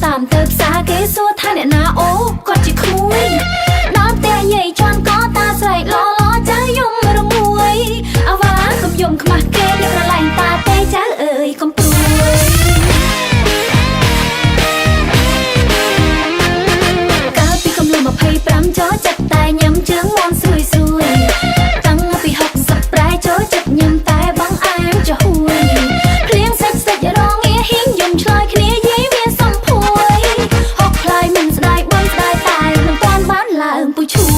តាមទៅផ្សារគេសួរថាអ្នកណាអូគាត់ជាក្មួយដល់ផ្ទះយាយជន់ក៏តាស្រែកឡឡចៅយំរងមួយអាវ៉ាកុំយំខ្មាស់គេអ្នកប្រឡាញ់តាទេចៅអើយកុំព្រួយកាលពីកំឡុង25ចូលចិត្តតែញ៉ាំជើងមាន់ស្រួយស្រួយតាំងពី60ប្រែចូលចិត្តញ៉ាំតែបងអែមចាហួយភ្លៀងសាច់សាច់រងងាហ៊ីងយំឆ្លើយគ្នាយាយវាសំភួយហុកខ្លាយមិនស្ដាយបងស្ដាយតែមិនតាន់បានឡើងពុយឈួយ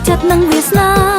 ចិត្តនឹងវាស្នា